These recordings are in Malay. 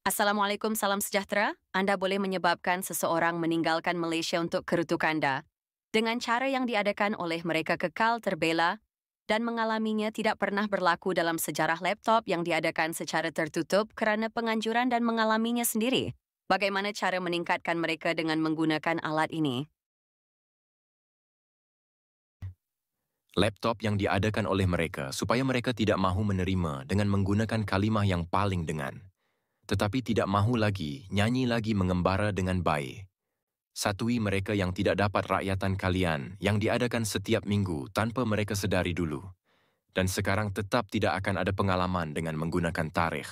Assalamualaikum, salam sejahtera. Anda boleh menyebabkan seseorang meninggalkan Malaysia untuk kerutukanda dengan cara yang diadakan oleh mereka kekal terbela dan mengalaminya tidak pernah berlaku dalam sejarah laptop yang diadakan secara tertutup kerana penganjuran dan mengalaminya sendiri. Bagaimana cara meningkatkan mereka dengan menggunakan alat ini? Laptop yang diadakan oleh mereka supaya mereka tidak mahu menerima dengan menggunakan kalimah yang paling dengan. Tetapi tidak mahu lagi nyanyi lagi mengembara dengan baik. Satui mereka yang tidak dapat rakyatan kalian yang diadakan setiap minggu tanpa mereka sedari dulu. Dan sekarang tetap tidak akan ada pengalaman dengan menggunakan tarikh.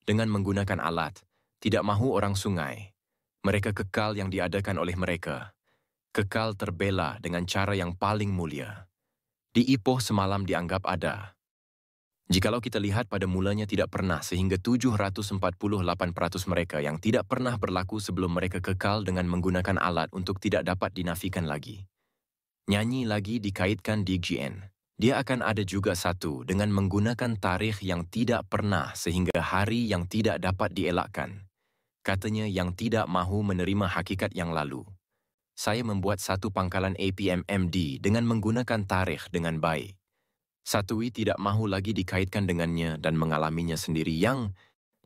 Dengan menggunakan alat, tidak mahu orang sungai. Mereka kekal yang diadakan oleh mereka. Kekal terbela dengan cara yang paling mulia. Di Ipoh semalam dianggap ada. Jikalau kita lihat pada mulanya tidak pernah sehingga 748% mereka yang tidak pernah berlaku sebelum mereka kekal dengan menggunakan alat untuk tidak dapat dinafikan lagi. Nyanyi lagi dikaitkan di GN. Dia akan ada juga satu dengan menggunakan tarikh yang tidak pernah sehingga hari yang tidak dapat dielakkan. Katanya yang tidak mahu menerima hakikat yang lalu. Saya membuat satu pangkalan APMMD dengan menggunakan tarikh dengan baik. Satui tidak mahu lagi dikaitkan dengannya dan mengalaminya sendiri yang,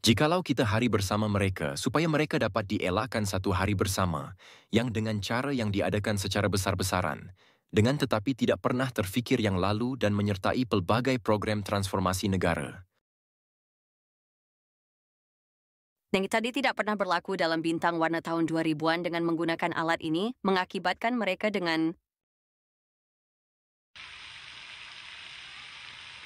jikalau kita hari bersama mereka supaya mereka dapat dielakkan satu hari bersama, yang dengan cara yang diadakan secara besar-besaran, dengan tetapi tidak pernah terfikir yang lalu dan menyertai pelbagai program transformasi negara. Yang tadi tidak pernah berlaku dalam bintang warna tahun 2000-an dengan menggunakan alat ini mengakibatkan mereka dengan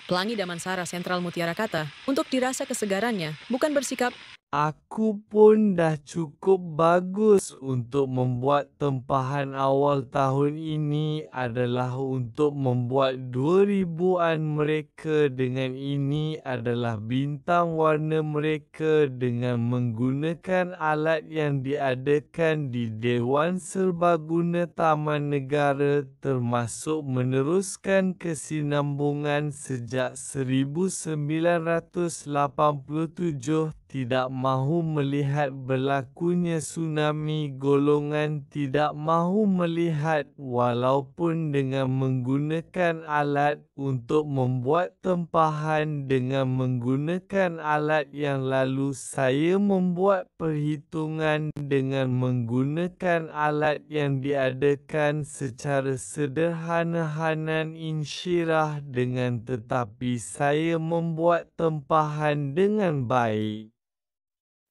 Pelangi Damansara Sentral Mutiara Kata, untuk dirasa kesegarannya, bukan bersikap Aku pun dah cukup bagus untuk membuat tempahan awal tahun ini adalah untuk membuat 2000-an mereka dengan ini adalah bintang warna mereka dengan menggunakan alat yang diadakan di Dewan Serbaguna Taman Negara termasuk meneruskan kesinambungan sejak 1987 tidak mahu melihat berlakunya tsunami golongan tidak mahu melihat walaupun dengan menggunakan alat untuk membuat tempahan dengan menggunakan alat yang lalu saya membuat perhitungan dengan menggunakan alat yang diadakan secara sederhana-hanan insyirah dengan tetapi saya membuat tempahan dengan baik.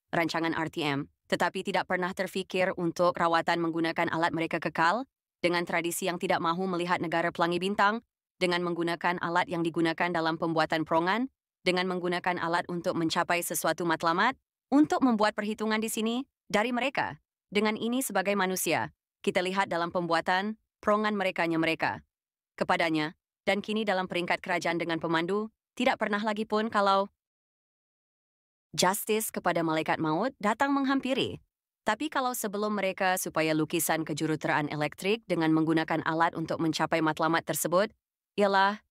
rancangan RTM, tetapi tidak pernah terfikir untuk rawatan menggunakan alat mereka kekal, dengan tradisi yang tidak mahu melihat negara pelangi bintang, dengan menggunakan alat yang digunakan dalam pembuatan perongan, dengan menggunakan alat untuk mencapai sesuatu matlamat, untuk membuat perhitungan di sini, dari mereka. Dengan ini sebagai manusia, kita lihat dalam pembuatan perongan mereka. Kepadanya, dan kini dalam peringkat kerajaan dengan pemandu, tidak pernah lagi pun kalau justice kepada malaikat maut datang menghampiri. Tapi kalau sebelum mereka supaya lukisan kejuruteraan elektrik dengan menggunakan alat untuk mencapai matlamat tersebut, ialah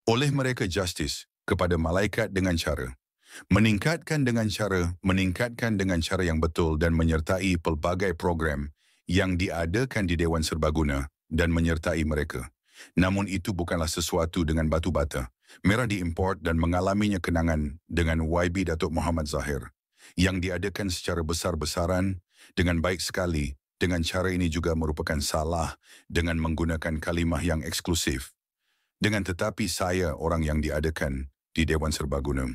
oleh mereka justice kepada malaikat dengan cara meningkatkan dengan cara yang betul dan menyertai pelbagai program yang diadakan di Dewan Serbaguna dan menyertai mereka. Namun itu bukanlah sesuatu dengan batu bata. Merah diimport dan mengalaminya kenangan dengan YB Datuk Muhammad Zahir yang diadakan secara besar-besaran dengan baik sekali. Dengan cara ini juga merupakan salah dengan menggunakan kalimah yang eksklusif. Dengan tetapi saya orang yang diadakan di Dewan Serbaguna.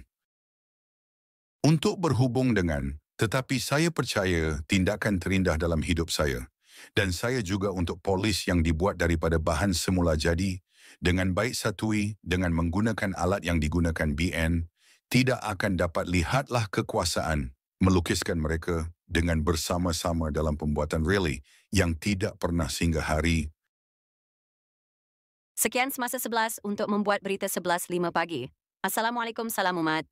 Untuk berhubung dengan, tetapi saya percaya tindakan terindah dalam hidup saya. Dan saya juga untuk polis yang dibuat daripada bahan semula jadi, dengan baik satui, dengan menggunakan alat yang digunakan BN, tidak akan dapat lihatlah kekuasaan melukiskan mereka dengan bersama-sama dalam pembuatan rally yang tidak pernah singgah hari. sekian semasa 11 untuk membuat berita 11.05 pagi. Assalamualaikum, salam umat.